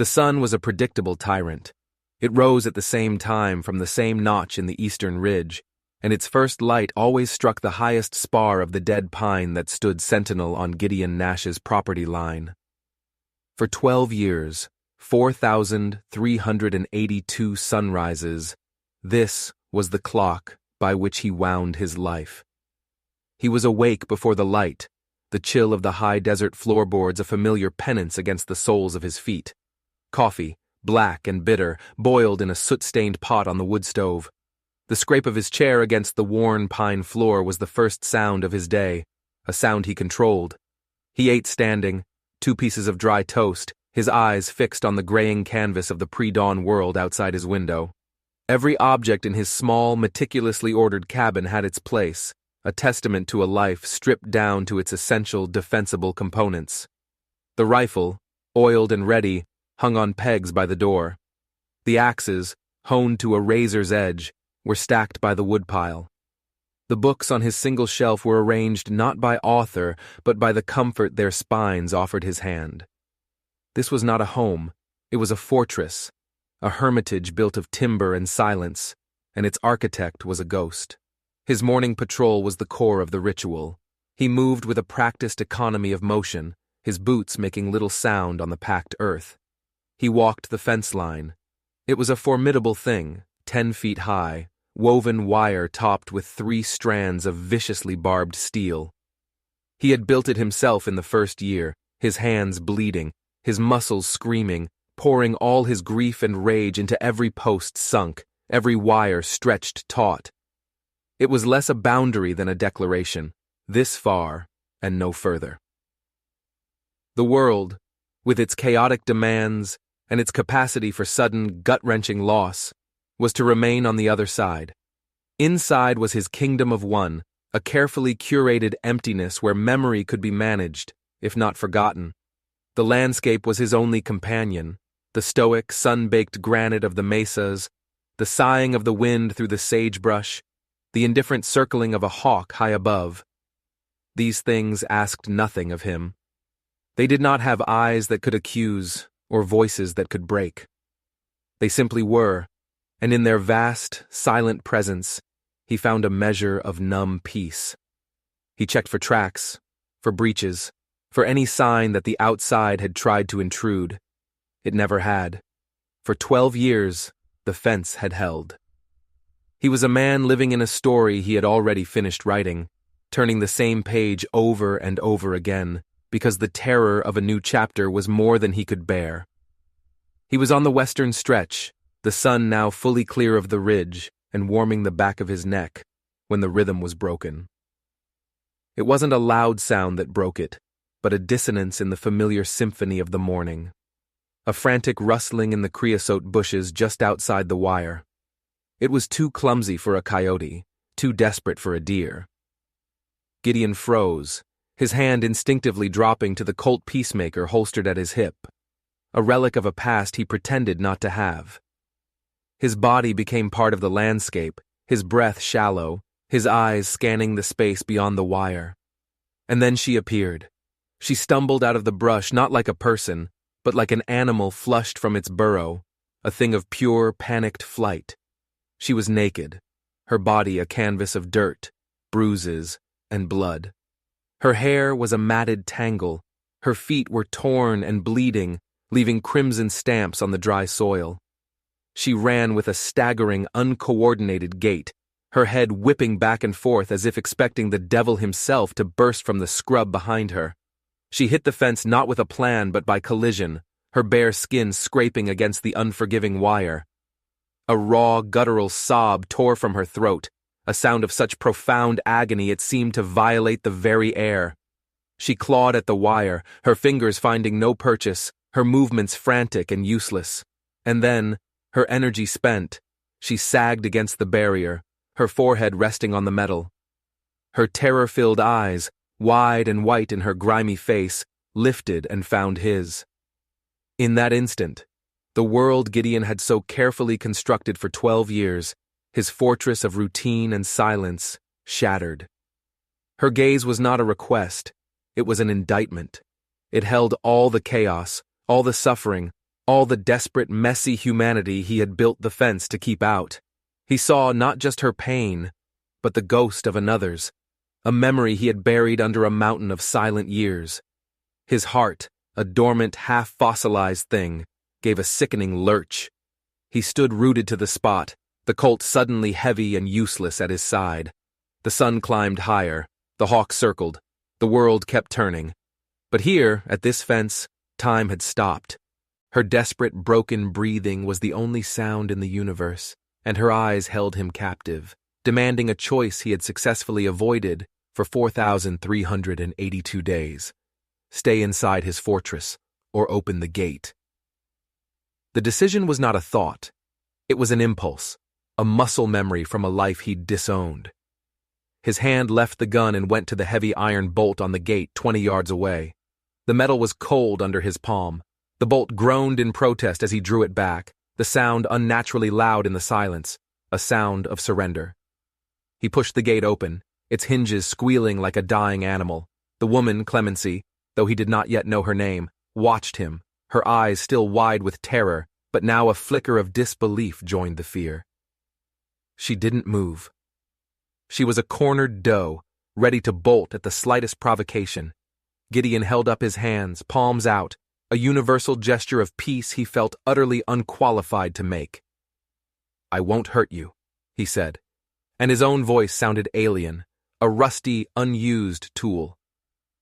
The sun was a predictable tyrant. It rose at the same time from the same notch in the eastern ridge, and its first light always struck the highest spar of the dead pine that stood sentinel on Gideon Nash's property line. For 12 years, 4,382 sunrises, this was the clock by which he wound his life. He was awake before the light, the chill of the high desert floorboards a familiar penance against the soles of his feet. Coffee, black and bitter, boiled in a soot-stained pot on the wood stove. The scrape of his chair against the worn pine floor was the first sound of his day, a sound he controlled. He ate standing, 2 pieces of dry toast, his eyes fixed on the graying canvas of the pre-dawn world outside his window. Every object in his small, meticulously ordered cabin had its place, a testament to a life stripped down to its essential, defensible components. The rifle, oiled and ready, hung on pegs by the door. The axes, honed to a razor's edge, were stacked by the woodpile. The books on his single shelf were arranged not by author, but by the comfort their spines offered his hand. This was not a home, it was a fortress, a hermitage built of timber and silence, and its architect was a ghost. His morning patrol was the core of the ritual. He moved with a practiced economy of motion, his boots making little sound on the packed earth. He walked the fence line. It was a formidable thing, 10 feet high, woven wire topped with 3 strands of viciously barbed steel. He had built it himself in the first year, his hands bleeding, his muscles screaming, pouring all his grief and rage into every post sunk, every wire stretched taut. It was less a boundary than a declaration, this far and no further. The world, with its chaotic demands and its capacity for sudden, gut-wrenching loss, was to remain on the other side. Inside was his kingdom of one, a carefully curated emptiness where memory could be managed, if not forgotten. The landscape was his only companion, the stoic, sun-baked granite of the mesas, the sighing of the wind through the sagebrush, the indifferent circling of a hawk high above. These things asked nothing of him. They did not have eyes that could accuse or voices that could break. They simply were, and in their vast, silent presence, he found a measure of numb peace. He checked for tracks, for breaches, for any sign that the outside had tried to intrude. It never had. For 12 years, the fence had held. He was a man living in a story he had already finished writing, turning the same page over and over again, because the terror of a new chapter was more than he could bear. He was on the western stretch, the sun now fully clear of the ridge and warming the back of his neck, when the rhythm was broken. It wasn't a loud sound that broke it, but a dissonance in the familiar symphony of the morning. A frantic rustling in the creosote bushes just outside the wire. It was too clumsy for a coyote, too desperate for a deer. Gideon froze, his hand instinctively dropping to the Colt Peacemaker holstered at his hip, a relic of a past he pretended not to have. His body became part of the landscape, his breath shallow, his eyes scanning the space beyond the wire. And then she appeared. She stumbled out of the brush not like a person, but like an animal flushed from its burrow, a thing of pure, panicked flight. She was naked, her body a canvas of dirt, bruises, and blood. Her hair was a matted tangle, her feet were torn and bleeding, leaving crimson stamps on the dry soil. She ran with a staggering, uncoordinated gait, her head whipping back and forth as if expecting the devil himself to burst from the scrub behind her. She hit the fence not with a plan but by collision, her bare skin scraping against the unforgiving wire. A raw, guttural sob tore from her throat, a sound of such profound agony it seemed to violate the very air. She clawed at the wire, her fingers finding no purchase, her movements frantic and useless. And then, her energy spent, she sagged against the barrier, her forehead resting on the metal. Her terror-filled eyes, wide and white in her grimy face, lifted and found his. In that instant, the world Gideon had so carefully constructed for 12 years, his fortress of routine and silence, shattered. Her gaze was not a request, it was an indictment. It held all the chaos, all the suffering, all the desperate, messy humanity he had built the fence to keep out. He saw not just her pain, but the ghost of another's, a memory he had buried under a mountain of silent years. His heart, a dormant, half-fossilized thing, gave a sickening lurch. He stood rooted to the spot, the Colt suddenly heavy and useless at his side. The sun climbed higher, the hawk circled, the world kept turning. But here, at this fence, time had stopped. Her desperate, broken breathing was the only sound in the universe, and her eyes held him captive, demanding a choice he had successfully avoided for 4,382 days. Stay inside his fortress, or open the gate. The decision was not a thought. It was an impulse, a muscle memory from a life he'd disowned. His hand left the gun and went to the heavy iron bolt on the gate 20 yards away. The metal was cold under his palm. The bolt groaned in protest as he drew it back, the sound unnaturally loud in the silence, a sound of surrender. He pushed the gate open, its hinges squealing like a dying animal. The woman, Clemency, though he did not yet know her name, watched him, her eyes still wide with terror, but now a flicker of disbelief joined the fear. She didn't move. She was a cornered doe, ready to bolt at the slightest provocation. Gideon held up his hands, palms out, a universal gesture of peace he felt utterly unqualified to make. "I won't hurt you," he said, and his own voice sounded alien, a rusty, unused tool.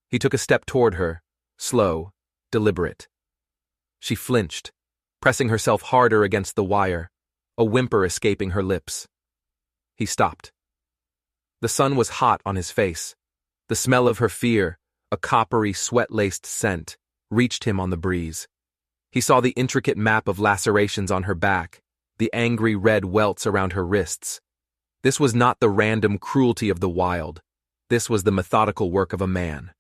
He took a step toward her, slow, deliberate. She flinched, pressing herself harder against the wire, a whimper escaping her lips. He stopped. The sun was hot on his face. The smell of her fear, a coppery, sweat-laced scent, reached him on the breeze. He saw the intricate map of lacerations on her back, the angry red welts around her wrists. This was not the random cruelty of the wild. This was the methodical work of a man.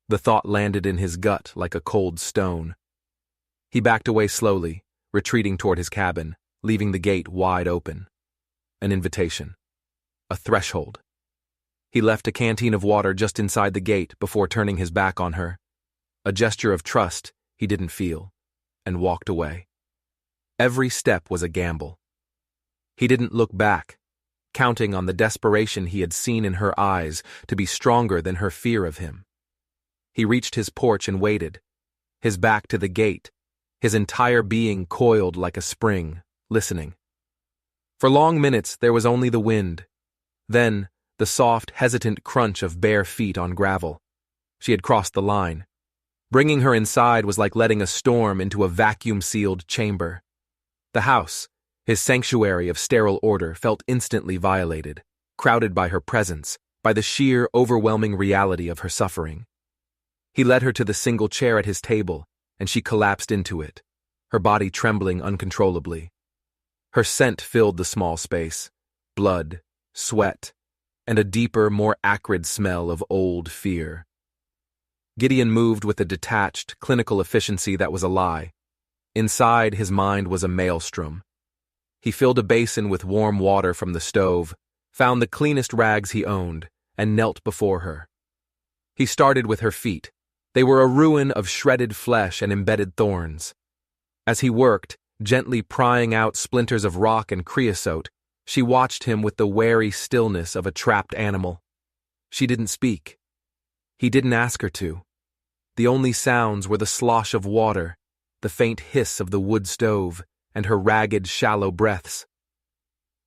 The thought landed in his gut like a cold stone. He backed away slowly, retreating toward his cabin, leaving the gate wide open. An invitation. A threshold. He left a canteen of water just inside the gate before turning his back on her. A gesture of trust he didn't feel, and walked away. Every step was a gamble. He didn't look back, counting on the desperation he had seen in her eyes to be stronger than her fear of him. He reached his porch and waited, his back to the gate, his entire being coiled like a spring, listening. For long minutes there was only the wind. Then, the soft, hesitant crunch of bare feet on gravel. She had crossed the line. Bringing her inside was like letting a storm into a vacuum-sealed chamber. The house, his sanctuary of sterile order, felt instantly violated, crowded by her presence, by the sheer, overwhelming reality of her suffering. He led her to the single chair at his table, and she collapsed into it, her body trembling uncontrollably. Her scent filled the small space, blood, sweat, and a deeper, more acrid smell of old fear. Gideon moved with a detached, clinical efficiency that was a lie. Inside, his mind was a maelstrom. He filled a basin with warm water from the stove, found the cleanest rags he owned, and knelt before her. He started with her feet. They were a ruin of shredded flesh and embedded thorns. As he worked, gently prying out splinters of rock and creosote, she watched him with the wary stillness of a trapped animal. She didn't speak. He didn't ask her to. The only sounds were the slosh of water, the faint hiss of the wood stove, and her ragged, shallow breaths.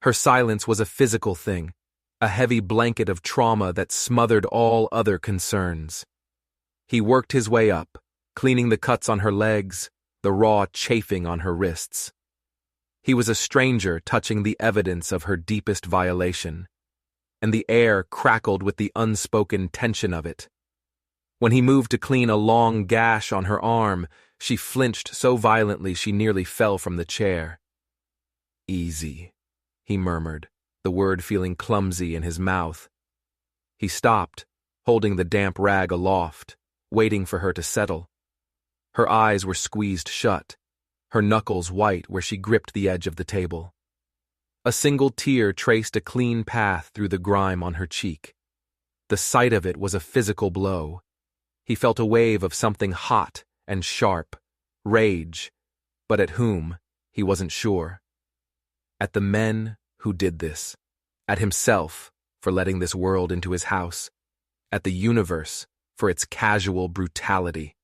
Her silence was a physical thing, a heavy blanket of trauma that smothered all other concerns. He worked his way up, cleaning the cuts on her legs, the raw chafing on her wrists. He was a stranger touching the evidence of her deepest violation, and the air crackled with the unspoken tension of it. When he moved to clean a long gash on her arm, she flinched so violently she nearly fell from the chair. "Easy," he murmured, the word feeling clumsy in his mouth. He stopped, holding the damp rag aloft, waiting for her to settle. Her eyes were squeezed shut, her knuckles white where she gripped the edge of the table. A single tear traced a clean path through the grime on her cheek. The sight of it was a physical blow. He felt a wave of something hot and sharp, rage, but at whom, he wasn't sure. At the men who did this. At himself for letting this world into his house. At the universe for its casual brutality.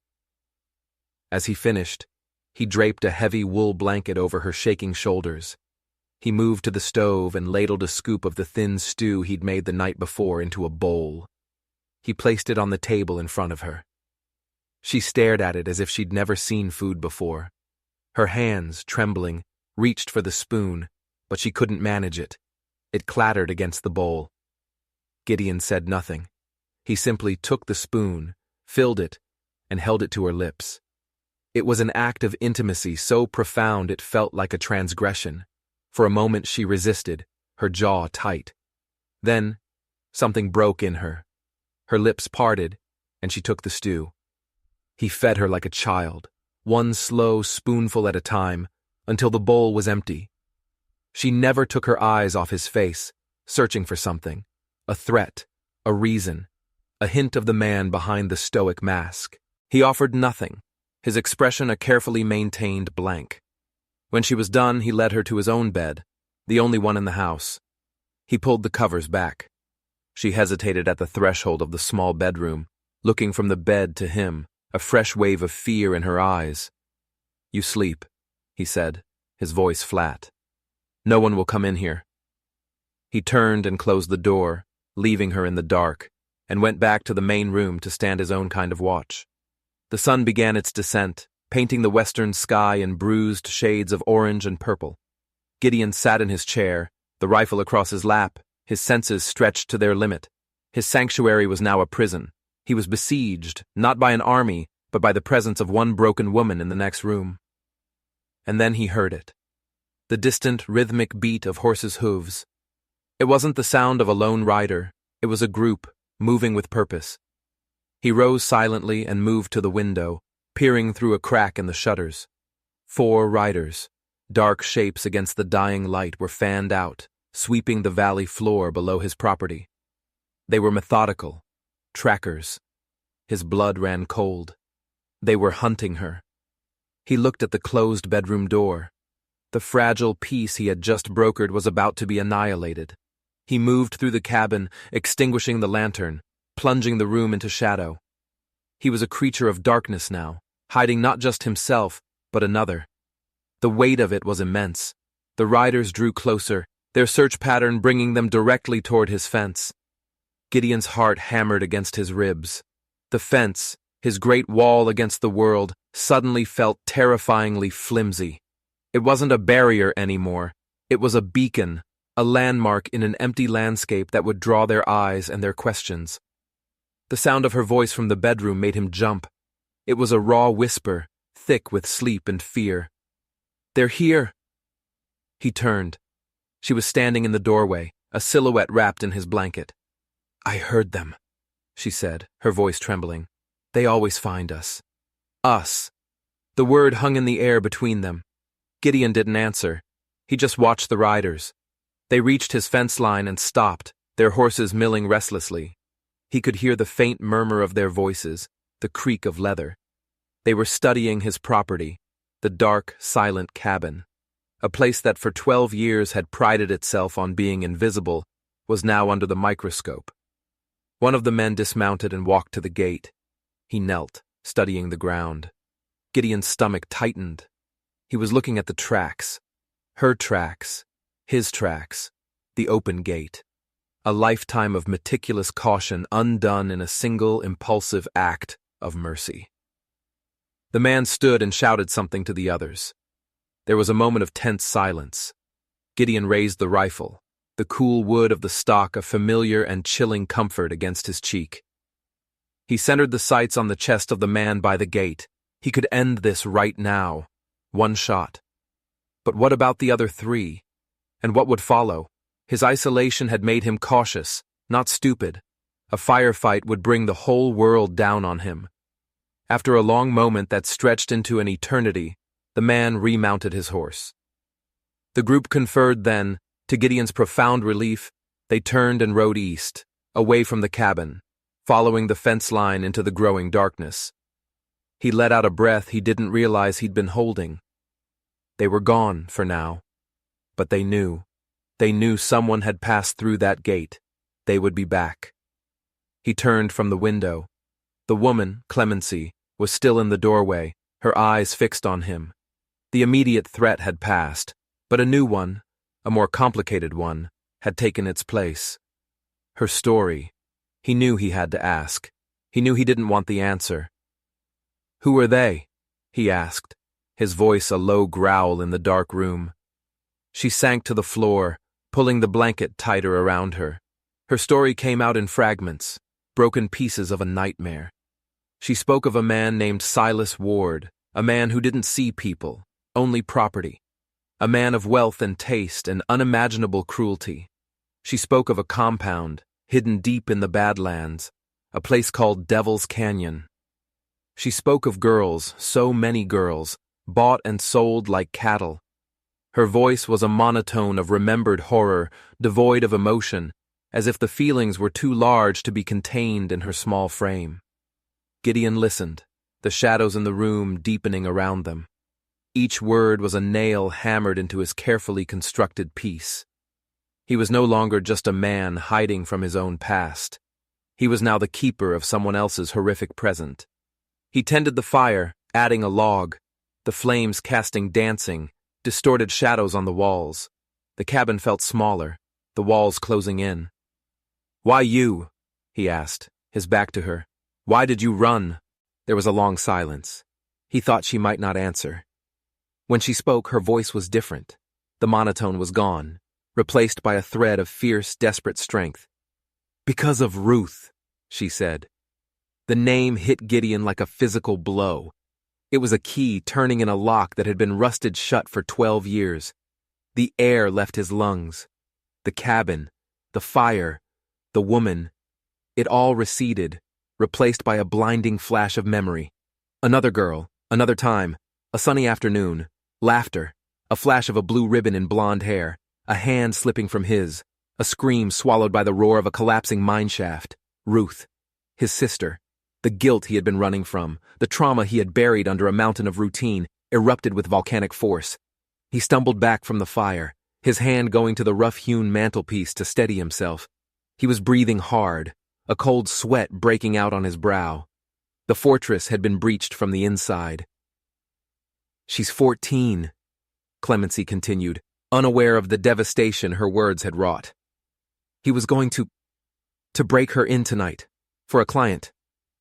As he finished, he draped a heavy wool blanket over her shaking shoulders. He moved to the stove and ladled a scoop of the thin stew he'd made the night before into a bowl. He placed it on the table in front of her. She stared at it as if she'd never seen food before. Her hands, trembling, reached for the spoon, but she couldn't manage it. It clattered against the bowl. Gideon said nothing. He simply took the spoon, filled it, and held it to her lips. It was an act of intimacy so profound it felt like a transgression. For a moment she resisted, her jaw tight. Then, something broke in her. Her lips parted, and she took the stew. He fed her like a child, one slow spoonful at a time, until the bowl was empty. She never took her eyes off his face, searching for something, a threat, a reason, a hint of the man behind the stoic mask. He offered nothing, his expression a carefully maintained blank. When she was done, he led her to his own bed, the only one in the house. He pulled the covers back. She hesitated at the threshold of the small bedroom, looking from the bed to him, a fresh wave of fear in her eyes. "You sleep," he said, his voice flat. "No one will come in here." He turned and closed the door, leaving her in the dark, and went back to the main room to stand his own kind of watch. The sun began its descent, painting the western sky in bruised shades of orange and purple. Gideon sat in his chair, the rifle across his lap, his senses stretched to their limit. His sanctuary was now a prison. He was besieged, not by an army, but by the presence of one broken woman in the next room. And then he heard it. The distant, rhythmic beat of horses' hooves. It wasn't the sound of a lone rider, it was a group, moving with purpose. He rose silently and moved to the window, peering through a crack in the shutters. 4 riders, dark shapes against the dying light, were fanned out, sweeping the valley floor below his property. They were methodical, trackers. His blood ran cold. They were hunting her. He looked at the closed bedroom door. The fragile peace he had just brokered was about to be annihilated. He moved through the cabin, extinguishing the lantern, plunging the room into shadow. He was a creature of darkness now, hiding not just himself, but another. The weight of it was immense. The riders drew closer, their search pattern bringing them directly toward his fence. Gideon's heart hammered against his ribs. The fence, his great wall against the world, suddenly felt terrifyingly flimsy. It wasn't a barrier anymore. It was a beacon, a landmark in an empty landscape that would draw their eyes and their questions. The sound of her voice from the bedroom made him jump. It was a raw whisper, thick with sleep and fear. "They're here." He turned. She was standing in the doorway, a silhouette wrapped in his blanket. "I heard them," she said, her voice trembling. "They always find us." Us. The word hung in the air between them. Gideon didn't answer. He just watched the riders. They reached his fence line and stopped, their horses milling restlessly. He could hear the faint murmur of their voices, the creak of leather. They were studying his property, the dark, silent cabin. A place that for 12 years had prided itself on being invisible was now under the microscope. One of the men dismounted and walked to the gate. He knelt, studying the ground. Gideon's stomach tightened. He was looking at the tracks. Her tracks. His tracks. The open gate. A lifetime of meticulous caution undone in a single impulsive act of mercy. The man stood and shouted something to the others. There was a moment of tense silence. Gideon raised the rifle, the cool wood of the stock a familiar and chilling comfort against his cheek. He centered the sights on the chest of the man by the gate. He could end this right now. One shot. But what about the other 3? And what would follow? His isolation had made him cautious, not stupid. A firefight would bring the whole world down on him. After a long moment that stretched into an eternity, the man remounted his horse. The group conferred then. To Gideon's profound relief, they turned and rode east, away from the cabin, following the fence line into the growing darkness. He let out a breath he didn't realize he'd been holding. They were gone for now. But they knew. They knew someone had passed through that gate. They would be back. He turned from the window. The woman, Clemency, was still in the doorway, her eyes fixed on him. The immediate threat had passed, but a new one, a more complicated one, had taken its place. Her story. He knew he had to ask. He knew he didn't want the answer. "Who are they?" he asked, his voice a low growl in the dark room. She sank to the floor, pulling the blanket tighter around her. Her story came out in fragments, broken pieces of a nightmare. She spoke of a man named Silas Ward, a man who didn't see people, only property, a man of wealth and taste and unimaginable cruelty. She spoke of a compound, hidden deep in the Badlands, a place called Devil's Canyon. She spoke of girls, so many girls, bought and sold like cattle. Her voice was a monotone of remembered horror, devoid of emotion, as if the feelings were too large to be contained in her small frame. Gideon listened, the shadows in the room deepening around them. Each word was a nail hammered into his carefully constructed piece. He was no longer just a man hiding from his own past. He was now the keeper of someone else's horrific present. He tended the fire, adding a log, the flames casting dancing, distorted shadows on the walls. The cabin felt smaller, the walls closing in. "Why you?" he asked, his back to her. "Why did you run?" There was a long silence. He thought she might not answer. When she spoke, her voice was different. The monotone was gone, replaced by a thread of fierce, desperate strength. "Because of Ruth," she said. The name hit Gideon like a physical blow. It was a key turning in a lock that had been rusted shut for 12 years. The air left his lungs. The cabin, the fire, the woman, it all receded, replaced by a blinding flash of memory. Another girl, another time, a sunny afternoon, laughter, a flash of a blue ribbon in blonde hair, a hand slipping from his, a scream swallowed by the roar of a collapsing mineshaft. Ruth, his sister, the guilt he had been running from, the trauma he had buried under a mountain of routine, erupted with volcanic force. He stumbled back from the fire, his hand going to the rough-hewn mantelpiece to steady himself. He was breathing hard, a cold sweat breaking out on his brow. The fortress had been breached from the inside. "She's 14, Clemency continued, unaware of the devastation her words had wrought. "He was going to break her in tonight, for a client.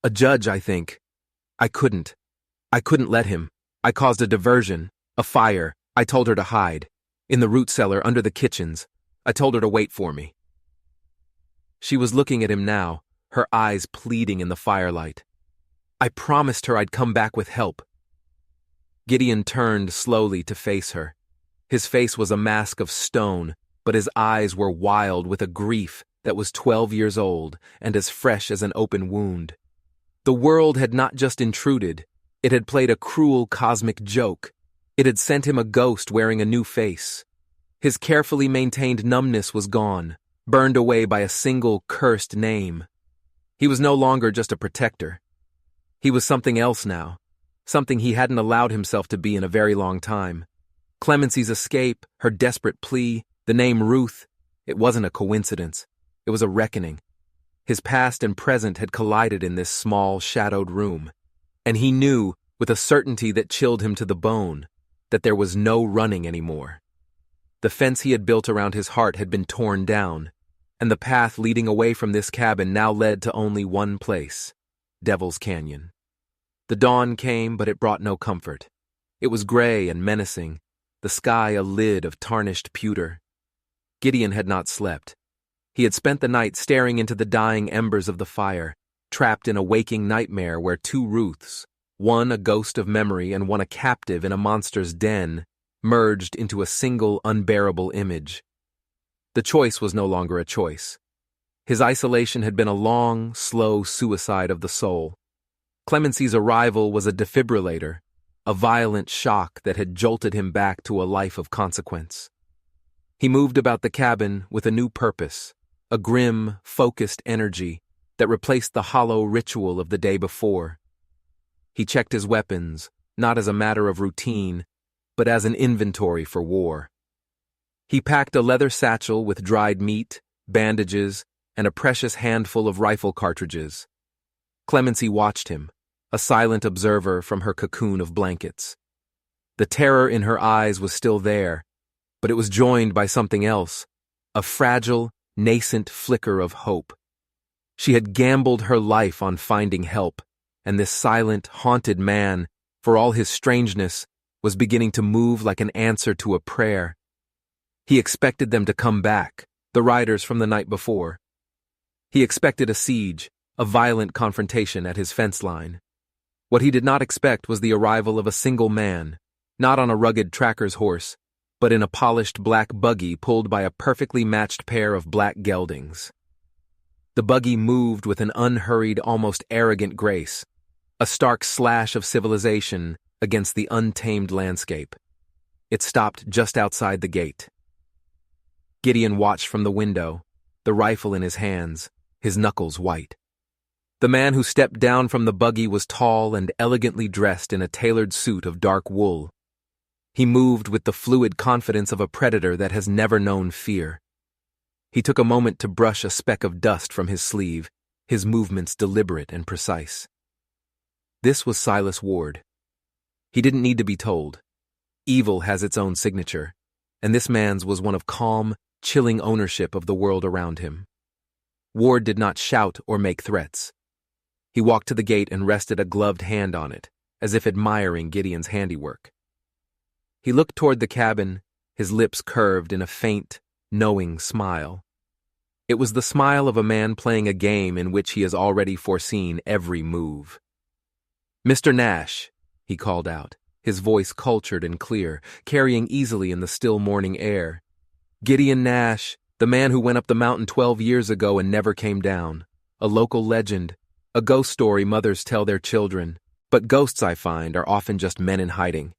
A judge, I think. I couldn't let him. I caused a diversion, a fire. I told her to hide. In the root cellar under the kitchens. I told her to wait for me." She was looking at him now, her eyes pleading in the firelight. "I promised her I'd come back with help." Gideon turned slowly to face her. His face was a mask of stone, but his eyes were wild with a grief that was 12 years old and as fresh as an open wound. The world had not just intruded, it had played a cruel cosmic joke. It had sent him a ghost wearing a new face. His carefully maintained numbness was gone, burned away by a single cursed name. He was no longer just a protector. He was something else now, something he hadn't allowed himself to be in a very long time. Clemency's escape, her desperate plea, the name Ruth, it wasn't a coincidence. It was a reckoning. His past and present had collided in this small, shadowed room, and he knew, with a certainty that chilled him to the bone, that there was no running anymore. The fence he had built around his heart had been torn down, and the path leading away from this cabin now led to only one place, Devil's Canyon. The dawn came, but it brought no comfort. It was gray and menacing, the sky a lid of tarnished pewter. Gideon had not slept. He had spent the night staring into the dying embers of the fire, trapped in a waking nightmare where two Ruths, one a ghost of memory and one a captive in a monster's den, merged into a single unbearable image. The choice was no longer a choice. His isolation had been a long, slow suicide of the soul. Clemency's arrival was a defibrillator, a violent shock that had jolted him back to a life of consequence. He moved about the cabin with a new purpose, a grim, focused energy that replaced the hollow ritual of the day before. He checked his weapons, not as a matter of routine, but as an inventory for war. He packed a leather satchel with dried meat, bandages, and a precious handful of rifle cartridges. Clemency watched him, a silent observer from her cocoon of blankets. The terror in her eyes was still there, but it was joined by something else, a fragile, nascent flicker of hope. She had gambled her life on finding help, and this silent, haunted man, for all his strangeness, was beginning to move like an answer to a prayer. He expected them to come back, the riders from the night before. He expected a siege, a violent confrontation at his fence line. What he did not expect was the arrival of a single man, not on a rugged tracker's horse, but in a polished black buggy pulled by a perfectly matched pair of black geldings. The buggy moved with an unhurried, almost arrogant grace, a stark slash of civilization against the untamed landscape. It stopped just outside the gate. Gideon watched from the window, the rifle in his hands, his knuckles white. The man who stepped down from the buggy was tall and elegantly dressed in a tailored suit of dark wool. He moved with the fluid confidence of a predator that has never known fear. He took a moment to brush a speck of dust from his sleeve, his movements deliberate and precise. This was Silas Ward. He didn't need to be told. Evil has its own signature, and this man's was one of calm, chilling ownership of the world around him. Ward did not shout or make threats. He walked to the gate and rested a gloved hand on it, as if admiring Gideon's handiwork. He looked toward the cabin, his lips curved in a faint, knowing smile. It was the smile of a man playing a game in which he has already foreseen every move. "Mr. Nash," he called out, his voice cultured and clear, carrying easily in the still morning air. "Gideon Nash, the man who went up the mountain 12 years ago and never came down. A local legend, a ghost story mothers tell their children, but ghosts, I find, are often just men in hiding."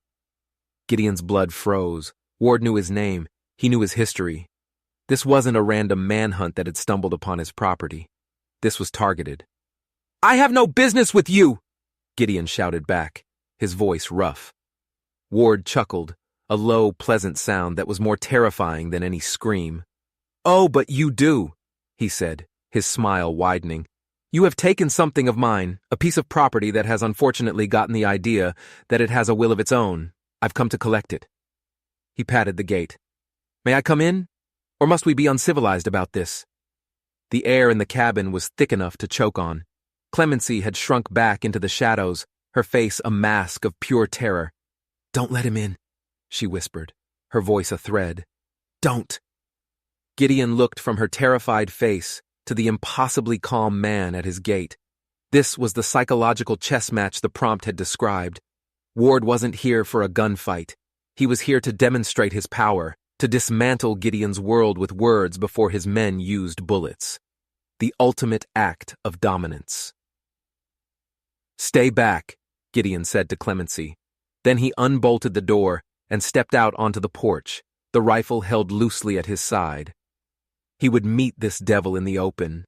Gideon's blood froze. Ward knew his name. He knew his history. This wasn't a random manhunt that had stumbled upon his property. This was targeted. "I have no business with you!" Gideon shouted back, his voice rough. Ward chuckled, a low, pleasant sound that was more terrifying than any scream. "Oh, but you do," he said, his smile widening. "You have taken something of mine, a piece of property that has unfortunately gotten the idea that it has a will of its own. I've come to collect it." He patted the gate. "May I come in? Or must we be uncivilized about this?" The air in the cabin was thick enough to choke on. Clemency had shrunk back into the shadows, her face a mask of pure terror. "Don't let him in," she whispered, her voice a thread. "Don't." Gideon looked from her terrified face to the impossibly calm man at his gate. This was the psychological chess match the prompt had described. Ward wasn't here for a gunfight. He was here to demonstrate his power, to dismantle Gideon's world with words before his men used bullets. The ultimate act of dominance. "Stay back," Gideon said to Clemency. Then he unbolted the door and stepped out onto the porch, the rifle held loosely at his side. He would meet this devil in the open.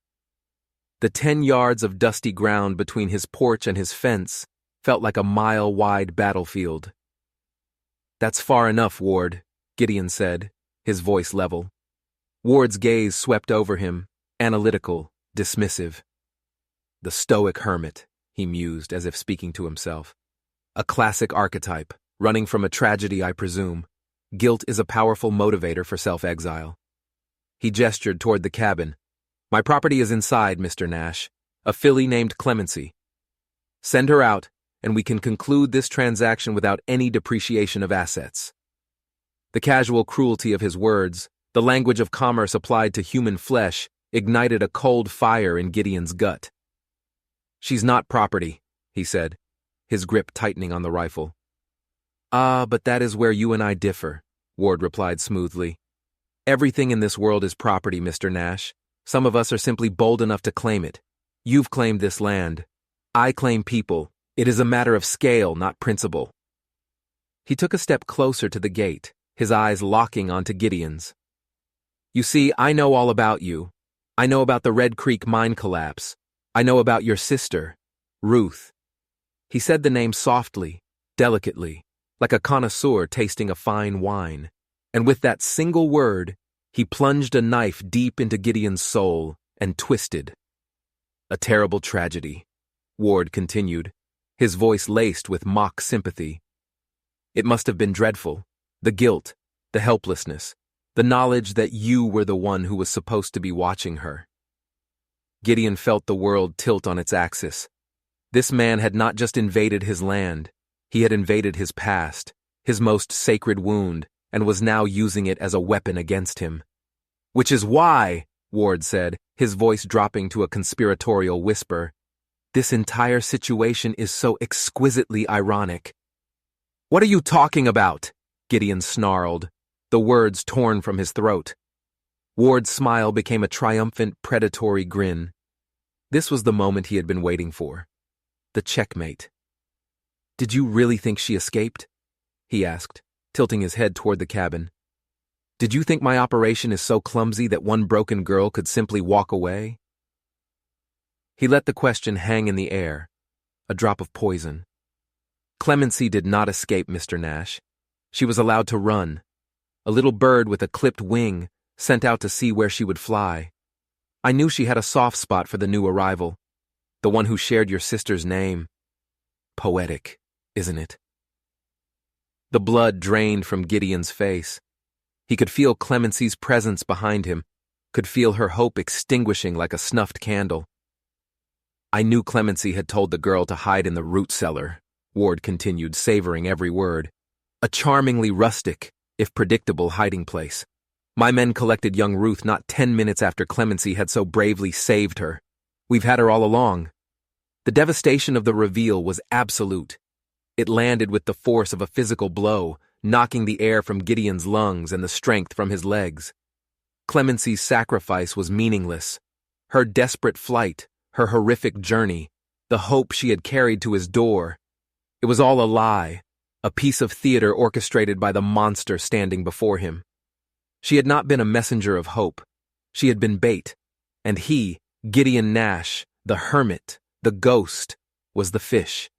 The 10 yards of dusty ground between his porch and his fence felt like a mile-wide battlefield. "That's far enough, Ward," Gideon said, his voice level. Ward's gaze swept over him, analytical, dismissive. "The stoic hermit," he mused as if speaking to himself. "A classic archetype, running from a tragedy, I presume. Guilt is a powerful motivator for self-exile." He gestured toward the cabin. "My property is inside, Mr. Nash. A filly named Clemency. Send her out, and we can conclude this transaction without any depreciation of assets." The casual cruelty of his words, the language of commerce applied to human flesh, ignited a cold fire in Gideon's gut. "She's not property," he said, his grip tightening on the rifle. "Ah, but that is where you and I differ," Ward replied smoothly. "Everything in this world is property, Mr. Nash. Some of us are simply bold enough to claim it. You've claimed this land. I claim people. It is a matter of scale, not principle." He took a step closer to the gate, his eyes locking onto Gideon's. "You see, I know all about you. I know about the Red Creek mine collapse. I know about your sister, Ruth." He said the name softly, delicately, like a connoisseur tasting a fine wine. And with that single word, he plunged a knife deep into Gideon's soul and twisted. A terrible tragedy, Ward continued, his voice laced with mock sympathy. It must have been dreadful. The guilt, the helplessness, the knowledge that you were the one who was supposed to be watching her. Gideon felt the world tilt on its axis. This man had not just invaded his land, he had invaded his past, his most sacred wound, and was now using it as a weapon against him. Which is why, Ward said, his voice dropping to a conspiratorial whisper, this entire situation is so exquisitely ironic. What are you talking about? Gideon snarled, the words torn from his throat. Ward's smile became a triumphant, predatory grin. This was the moment he had been waiting for. The checkmate. Did you really think she escaped? He asked, tilting his head toward the cabin. Did you think my operation is so clumsy that one broken girl could simply walk away? He let the question hang in the air, a drop of poison. Clemency did not escape, Mr. Nash. She was allowed to run. A little bird with a clipped wing, sent out to see where she would fly. I knew she had a soft spot for the new arrival, the one who shared your sister's name. Poetic, isn't it? The blood drained from Gideon's face. He could feel Clemency's presence behind him, could feel her hope extinguishing like a snuffed candle. I knew Clemency had told the girl to hide in the root cellar, Ward continued, savoring every word. A charmingly rustic, if predictable, hiding place. My men collected young Ruth not 10 minutes after Clemency had so bravely saved her. We've had her all along. The devastation of the reveal was absolute. It landed with the force of a physical blow, knocking the air from Gideon's lungs and the strength from his legs. Clemency's sacrifice was meaningless. Her desperate flight, her horrific journey, the hope she had carried to his door. It was all a lie, a piece of theater orchestrated by the monster standing before him. She had not been a messenger of hope. She had been bait, and he, Gideon Nash, the hermit, the ghost, was the fish.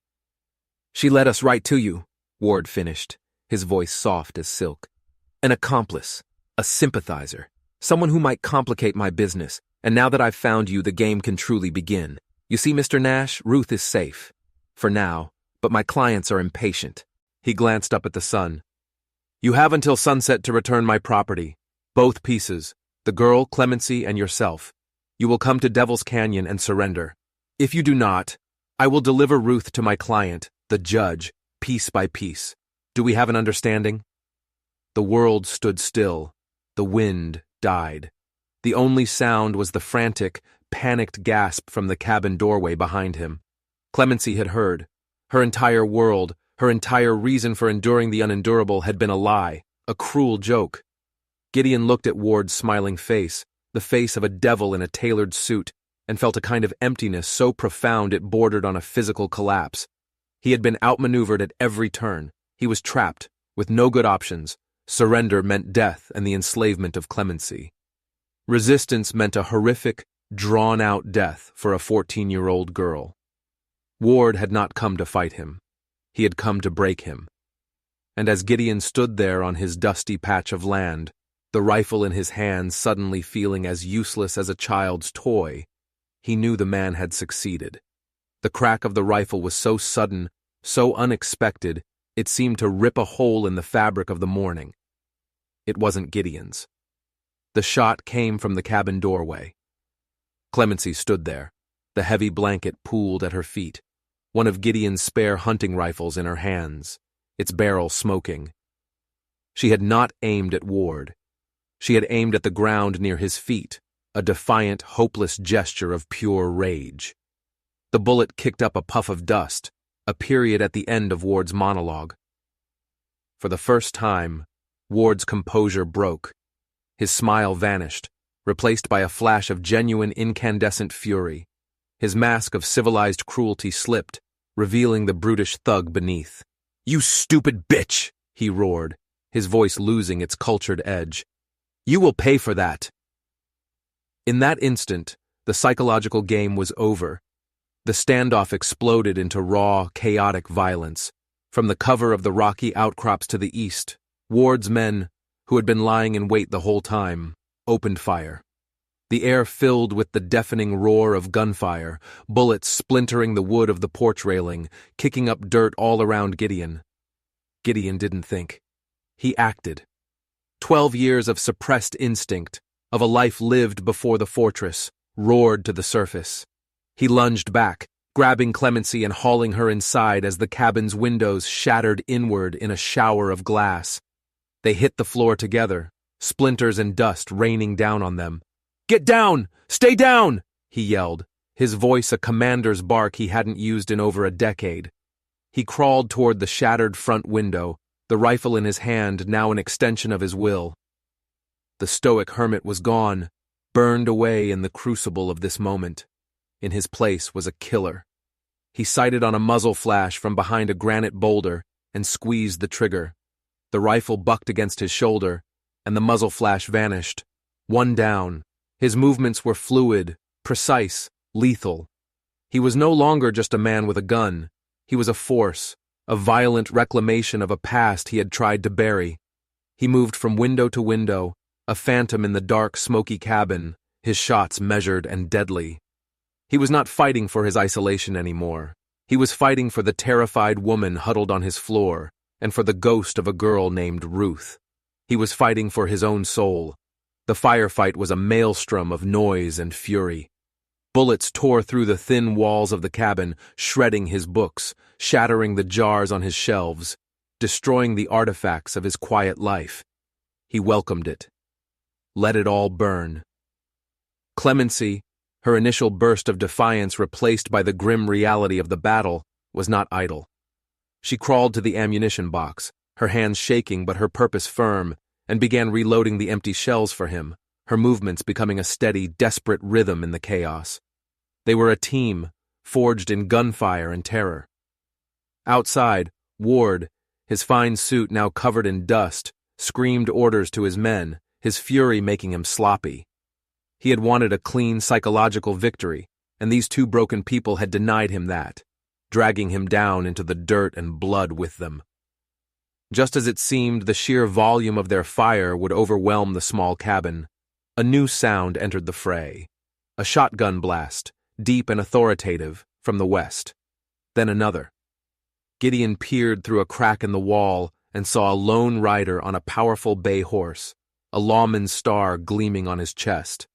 She led us right to you, Ward finished, his voice soft as silk. An accomplice, a sympathizer, someone who might complicate my business, and now that I've found you, the game can truly begin. You see, Mr. Nash, Ruth is safe. For now, but my clients are impatient. He glanced up at the sun. You have until sunset to return my property. Both pieces, the girl, Clemency, and yourself. You will come to Devil's Canyon and surrender. If you do not, I will deliver Ruth to my client, the judge, piece by piece. Do we have an understanding? The world stood still. The wind died. The only sound was the frantic, panicked gasp from the cabin doorway behind him. Clemency had heard. Her entire world, her entire reason for enduring the unendurable had been a lie, a cruel joke. Gideon looked at Ward's smiling face, the face of a devil in a tailored suit, and felt a kind of emptiness so profound it bordered on a physical collapse. He had been outmaneuvered at every turn. He was trapped, with no good options. Surrender meant death and the enslavement of Clemency. Resistance meant a horrific, drawn-out death for a 14-year-old girl. Ward had not come to fight him. He had come to break him. And as Gideon stood there on his dusty patch of land, the rifle in his hand suddenly feeling as useless as a child's toy, he knew the man had succeeded. The crack of the rifle was so sudden, so unexpected, it seemed to rip a hole in the fabric of the morning. It wasn't Gideon's. The shot came from the cabin doorway. Clemency stood there, the heavy blanket pooled at her feet, one of Gideon's spare hunting rifles in her hands, its barrel smoking. She had not aimed at Ward. She had aimed at the ground near his feet, a defiant, hopeless gesture of pure rage. The bullet kicked up a puff of dust, a period at the end of Ward's monologue. For the first time, Ward's composure broke. His smile vanished, replaced by a flash of genuine incandescent fury. His mask of civilized cruelty slipped, revealing the brutish thug beneath. "You stupid bitch!" he roared, his voice losing its cultured edge. "You will pay for that!" In that instant, the psychological game was over. The standoff exploded into raw, chaotic violence. From the cover of the rocky outcrops to the east, Ward's men, who had been lying in wait the whole time, opened fire. The air filled with the deafening roar of gunfire, bullets splintering the wood of the porch railing, kicking up dirt all around Gideon. Gideon didn't think. He acted. 12 years of suppressed instinct, of a life lived before the fortress, roared to the surface. He lunged back, grabbing Clemency and hauling her inside as the cabin's windows shattered inward in a shower of glass. They hit the floor together, splinters and dust raining down on them. "Get down! Stay down!" he yelled, his voice a commander's bark he hadn't used in over a decade. He crawled toward the shattered front window, the rifle in his hand now an extension of his will. The stoic hermit was gone, burned away in the crucible of this moment. In his place was a killer. He sighted on a muzzle flash from behind a granite boulder and squeezed the trigger. The rifle bucked against his shoulder, and the muzzle flash vanished. One down. His movements were fluid, precise, lethal. He was no longer just a man with a gun. He was a force, a violent reclamation of a past he had tried to bury. He moved from window to window, a phantom in the dark, smoky cabin, his shots measured and deadly. He was not fighting for his isolation anymore. He was fighting for the terrified woman huddled on his floor, and for the ghost of a girl named Ruth. He was fighting for his own soul. The firefight was a maelstrom of noise and fury. Bullets tore through the thin walls of the cabin, shredding his books, shattering the jars on his shelves, destroying the artifacts of his quiet life. He welcomed it. Let it all burn. Clemency, her initial burst of defiance replaced by the grim reality of the battle, was not idle. She crawled to the ammunition box, her hands shaking but her purpose firm, and began reloading the empty shells for him, her movements becoming a steady, desperate rhythm in the chaos. They were a team, forged in gunfire and terror. Outside, Ward, his fine suit now covered in dust, screamed orders to his men, his fury making him sloppy. He had wanted a clean psychological victory, and these two broken people had denied him that, dragging him down into the dirt and blood with them. Just as it seemed the sheer volume of their fire would overwhelm the small cabin, a new sound entered the fray. A shotgun blast, deep and authoritative, from the west. Then another. Gideon peered through a crack in the wall and saw a lone rider on a powerful bay horse, a lawman's star gleaming on his chest.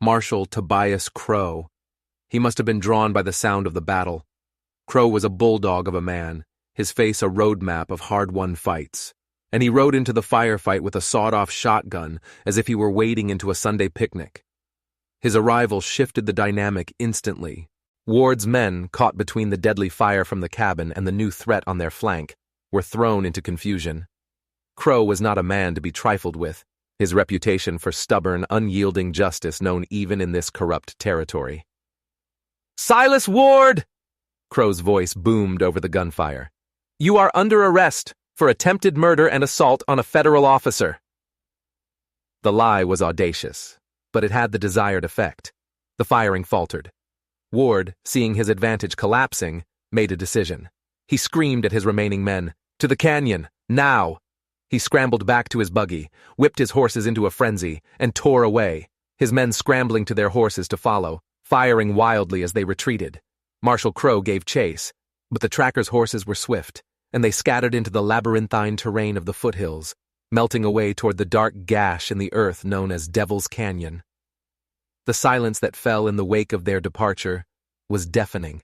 Marshal Tobias Crow. He must have been drawn by the sound of the battle. Crow was a bulldog of a man, his face a roadmap of hard-won fights, and he rode into the firefight with a sawed-off shotgun as if he were wading into a Sunday picnic. His arrival shifted the dynamic instantly. Ward's men, caught between the deadly fire from the cabin and the new threat on their flank, were thrown into confusion. Crow was not a man to be trifled with, his reputation for stubborn, unyielding justice known even in this corrupt territory. "Silas Ward!" Crow's voice boomed over the gunfire. "You are under arrest for attempted murder and assault on a federal officer." The lie was audacious, but it had the desired effect. The firing faltered. Ward, seeing his advantage collapsing, made a decision. He screamed at his remaining men, "To the canyon, now!" He scrambled back to his buggy, whipped his horses into a frenzy, and tore away, his men scrambling to their horses to follow, firing wildly as they retreated. Marshal Crow gave chase, but the trackers' horses were swift, and they scattered into the labyrinthine terrain of the foothills, melting away toward the dark gash in the earth known as Devil's Canyon. The silence that fell in the wake of their departure was deafening,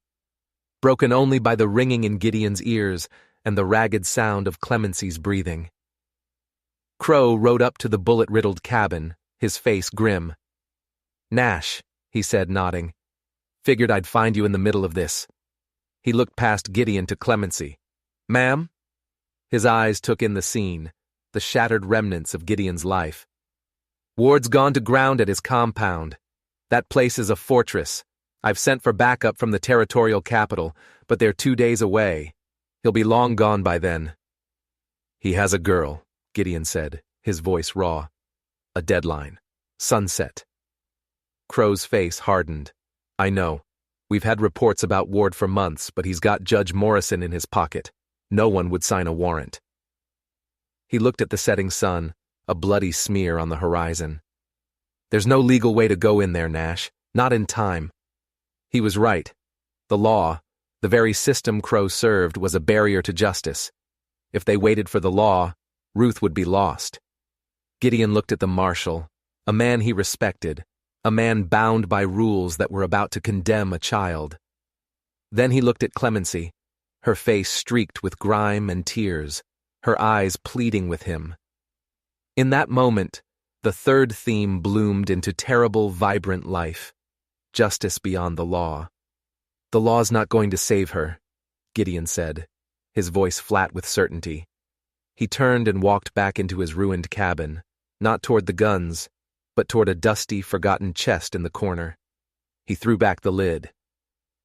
broken only by the ringing in Gideon's ears and the ragged sound of Clemency's breathing. Crow rode up to the bullet-riddled cabin, his face grim. "Nash," he said, nodding. "Figured I'd find you in the middle of this." He looked past Gideon to Clemency. "Ma'am?" His eyes took in the scene, the shattered remnants of Gideon's life. "Ward's gone to ground at his compound. That place is a fortress. I've sent for backup from the territorial capital, but they're 2 days away. He'll be long gone by then." "He has a girl," Gideon said, his voice raw. "A deadline. Sunset." Crow's face hardened. "I know. We've had reports about Ward for months, but he's got Judge Morrison in his pocket. No one would sign a warrant. He looked at the setting sun, a bloody smear on the horizon. There's no legal way to go in there, Nash. Not in time. He was right. The law, the very system Crow served, was a barrier to justice. If they waited for the law, Ruth would be lost. Gideon looked at the marshal, a man he respected, a man bound by rules that were about to condemn a child. Then he looked at Clemency, her face streaked with grime and tears, her eyes pleading with him. In that moment, the third theme bloomed into terrible, vibrant life. Justice beyond the law. The law's not going to save her, Gideon said, his voice flat with certainty. He turned and walked back into his ruined cabin, not toward the guns, but toward a dusty, forgotten chest in the corner. He threw back the lid.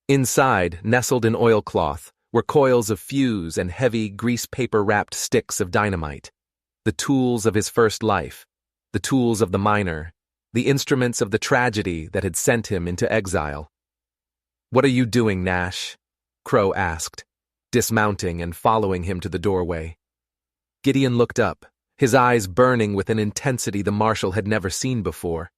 Inside, nestled in oilcloth, were coils of fuse and heavy, grease-paper-wrapped sticks of dynamite. The tools of his first life, the tools of the miner, the instruments of the tragedy that had sent him into exile. "What are you doing, Nash?" Crow asked, dismounting and following him to the doorway. Gideon looked up, his eyes burning with an intensity the marshal had never seen before.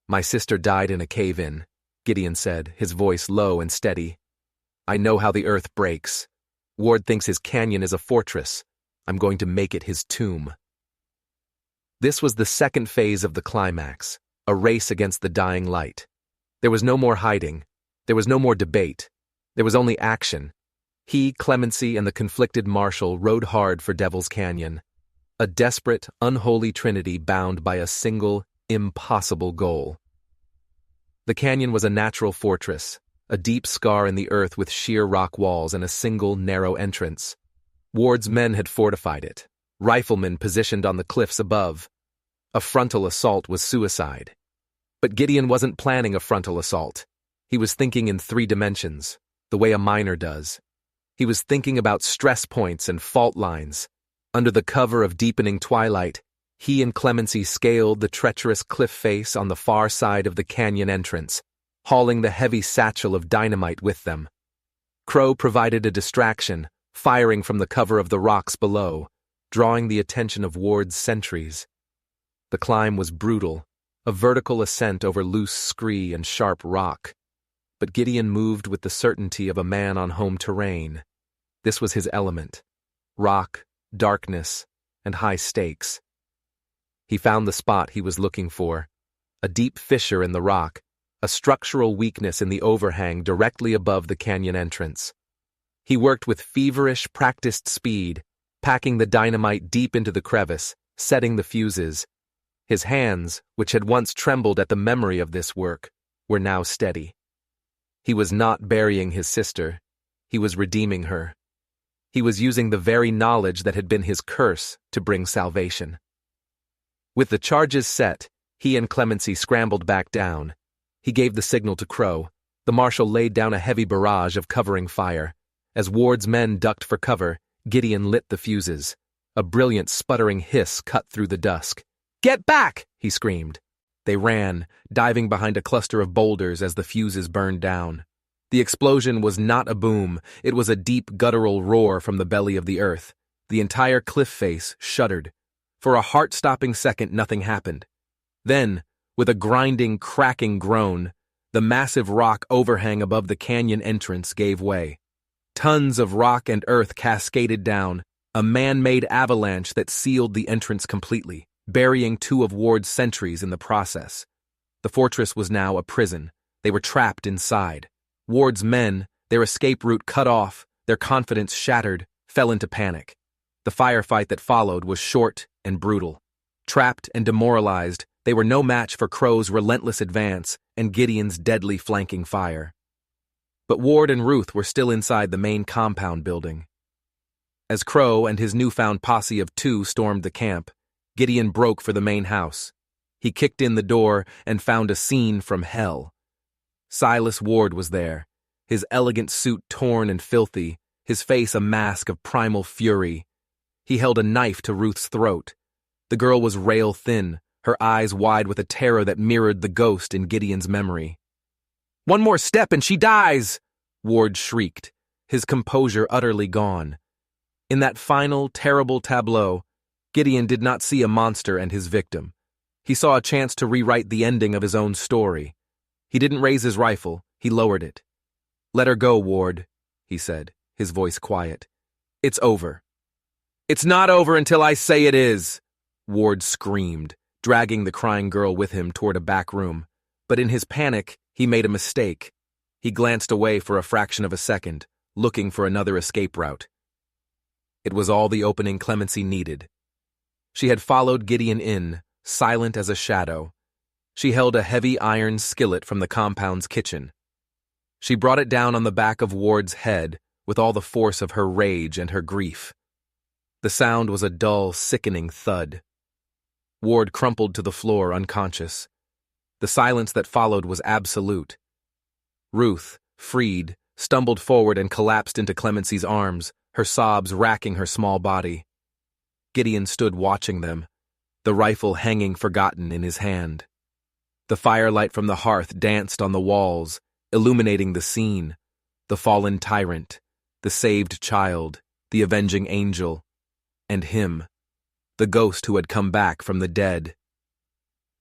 "My sister died in a cave-in," Gideon said, his voice low and steady. "I know how the earth breaks. Ward thinks his canyon is a fortress. I'm going to make it his tomb." This was the second phase of the climax, a race against the dying light. There was no more hiding. There was no more debate. There was only action. He, Clemency, and the conflicted marshal rode hard for Devil's Canyon, a desperate, unholy trinity bound by a single, impossible goal. The canyon was a natural fortress, a deep scar in the earth with sheer rock walls and a single, narrow entrance. Ward's men had fortified it, riflemen positioned on the cliffs above. A frontal assault was suicide. But Gideon wasn't planning a frontal assault. He was thinking in 3 dimensions, the way a miner does. He was thinking about stress points and fault lines. Under the cover of deepening twilight, he and Clemency scaled the treacherous cliff face on the far side of the canyon entrance, hauling the heavy satchel of dynamite with them. Crow provided a distraction, firing from the cover of the rocks below, drawing the attention of Ward's sentries. The climb was brutal, a vertical ascent over loose scree and sharp rock. But Gideon moved with the certainty of a man on home terrain. This was his element: rock, darkness, and high stakes. He found the spot he was looking for, a deep fissure in the rock, a structural weakness in the overhang directly above the canyon entrance. He worked with feverish, practiced speed, packing the dynamite deep into the crevice, setting the fuses. His hands, which had once trembled at the memory of this work, were now steady. He was not burying his sister. He was redeeming her. He was using the very knowledge that had been his curse to bring salvation. With the charges set, he and Clemency scrambled back down. He gave the signal to Crow. The marshal laid down a heavy barrage of covering fire. As Ward's men ducked for cover, Gideon lit the fuses. A brilliant sputtering hiss cut through the dusk. "Get back!" he screamed. They ran, diving behind a cluster of boulders as the fuses burned down. The explosion was not a boom, it was a deep guttural roar from the belly of the earth. The entire cliff face shuddered. For a heart-stopping second, nothing happened. Then, with a grinding, cracking groan, the massive rock overhang above the canyon entrance gave way. Tons of rock and earth cascaded down, a man-made avalanche that sealed the entrance completely, burying 2 of Ward's sentries in the process. The fortress was now a prison. They were trapped inside. Ward's men, their escape route cut off, their confidence shattered, fell into panic. The firefight that followed was short and brutal. Trapped and demoralized, they were no match for Crow's relentless advance and Gideon's deadly flanking fire. But Ward and Ruth were still inside the main compound building. As Crow and his newfound posse of 2 stormed the camp, Gideon broke for the main house. He kicked in the door and found a scene from hell. Silas Ward was there, his elegant suit torn and filthy, his face a mask of primal fury. He held a knife to Ruth's throat. The girl was rail-thin, her eyes wide with a terror that mirrored the ghost in Gideon's memory. "One more step and she dies!" Ward shrieked, his composure utterly gone. In that final, terrible tableau, Gideon did not see a monster and his victim. He saw a chance to rewrite the ending of his own story. He didn't raise his rifle, he lowered it. "Let her go, Ward," he said, his voice quiet. "It's over." "It's not over until I say it is," Ward screamed, dragging the crying girl with him toward a back room. But in his panic, he made a mistake. He glanced away for a fraction of a second, looking for another escape route. It was all the opening Clemency needed. She had followed Gideon in, silent as a shadow. She held a heavy iron skillet from the compound's kitchen. She brought it down on the back of Ward's head with all the force of her rage and her grief. The sound was a dull, sickening thud. Ward crumpled to the floor unconscious. The silence that followed was absolute. Ruth, freed, stumbled forward and collapsed into Clemency's arms, her sobs racking her small body. Gideon stood watching them, the rifle hanging forgotten in his hand. The firelight from the hearth danced on the walls, illuminating the scene: the fallen tyrant, the saved child, the avenging angel, and him, the ghost who had come back from the dead.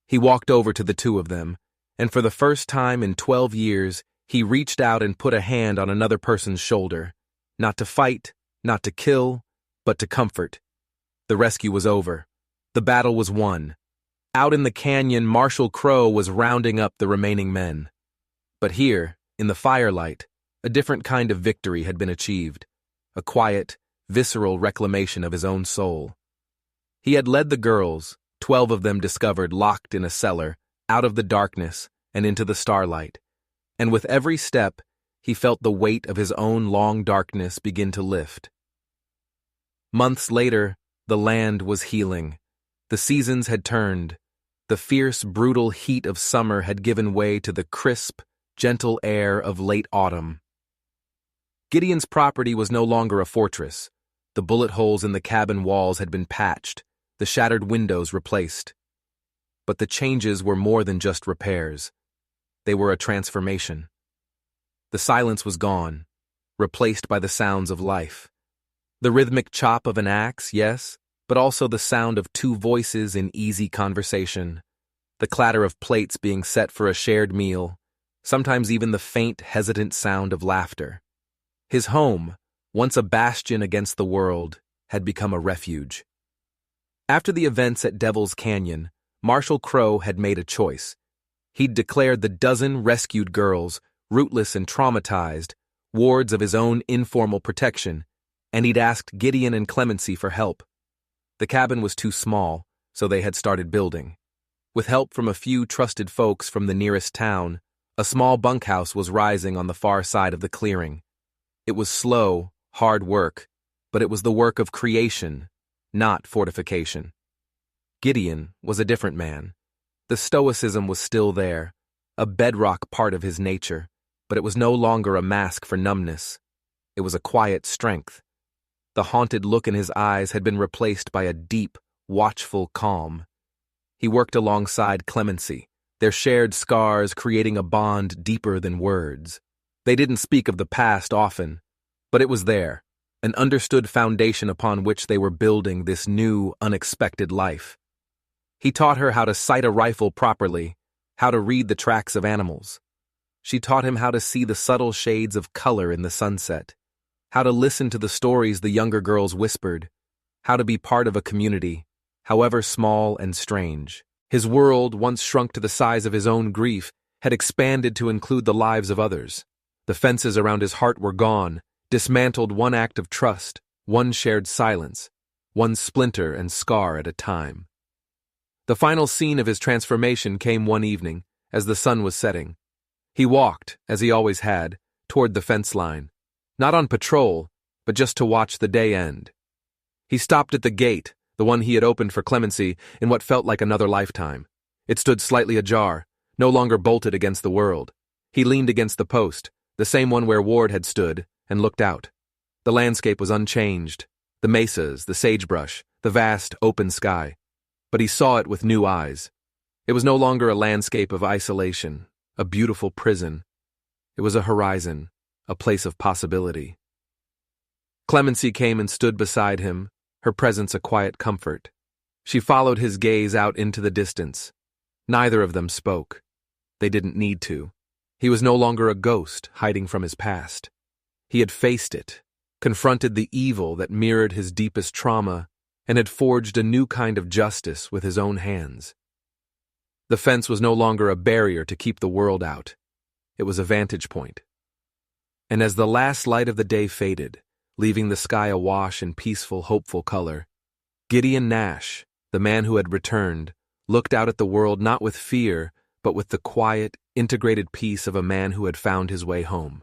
He walked over to the two of them, and for the first time in 12 years, he reached out and put a hand on another person's shoulder, not to fight, not to kill, but to comfort. The rescue was over. The battle was won. Out in the canyon, Marshal Crowe was rounding up the remaining men. But here, in the firelight, a different kind of victory had been achieved, a quiet, visceral reclamation of his own soul. He had led the girls, 12 of them discovered locked in a cellar, out of the darkness and into the starlight, and with every step, he felt the weight of his own long darkness begin to lift. Months later, the land was healing. The seasons had turned. The fierce, brutal heat of summer had given way to the crisp, gentle air of late autumn. Gideon's property was no longer a fortress. The bullet holes in the cabin walls had been patched, the shattered windows replaced. But the changes were more than just repairs. They were a transformation. The silence was gone, replaced by the sounds of life. The rhythmic chop of an axe, yes, but also the sound of two voices in easy conversation, the clatter of plates being set for a shared meal, sometimes even the faint, hesitant sound of laughter. His home, once a bastion against the world, had become a refuge. After the events at Devil's Canyon, Marshal Crowe had made a choice. He'd declared the dozen rescued girls, rootless and traumatized, wards of his own informal protection, and he'd asked Gideon and Clemency for help. The cabin was too small, so they had started building. With help from a few trusted folks from the nearest town, a small bunkhouse was rising on the far side of the clearing. It was slow, hard work, but it was the work of creation, not fortification. Gideon was a different man. The stoicism was still there, a bedrock part of his nature, but it was no longer a mask for numbness. It was a quiet strength. The haunted look in his eyes had been replaced by a deep, watchful calm. He worked alongside Clemency, their shared scars creating a bond deeper than words. They didn't speak of the past often, but it was there, an understood foundation upon which they were building this new, unexpected life. He taught her how to sight a rifle properly, how to read the tracks of animals. She taught him how to see the subtle shades of color in the sunset, how to listen to the stories the younger girls whispered, how to be part of a community, however small and strange. His world, once shrunk to the size of his own grief, had expanded to include the lives of others. The fences around his heart were gone, dismantled one act of trust, one shared silence, one splinter and scar at a time. The final scene of his transformation came one evening, as the sun was setting. He walked, as he always had, toward the fence line. Not on patrol, but just to watch the day end. He stopped at the gate, the one he had opened for Clemency, in what felt like another lifetime. It stood slightly ajar, no longer bolted against the world. He leaned against the post, the same one where Ward had stood, and looked out. The landscape was unchanged, the mesas, the sagebrush, the vast, open sky. But he saw it with new eyes. It was no longer a landscape of isolation, a beautiful prison. It was a horizon, a place of possibility. Clemency came and stood beside him, her presence a quiet comfort. She followed his gaze out into the distance. Neither of them spoke. They didn't need to. He was no longer a ghost hiding from his past. He had faced it, confronted the evil that mirrored his deepest trauma, and had forged a new kind of justice with his own hands. The fence was no longer a barrier to keep the world out. It was a vantage point. And as the last light of the day faded, leaving the sky awash in peaceful, hopeful color, Gideon Nash, the man who had returned, looked out at the world not with fear, but with the quiet, integrated peace of a man who had found his way home.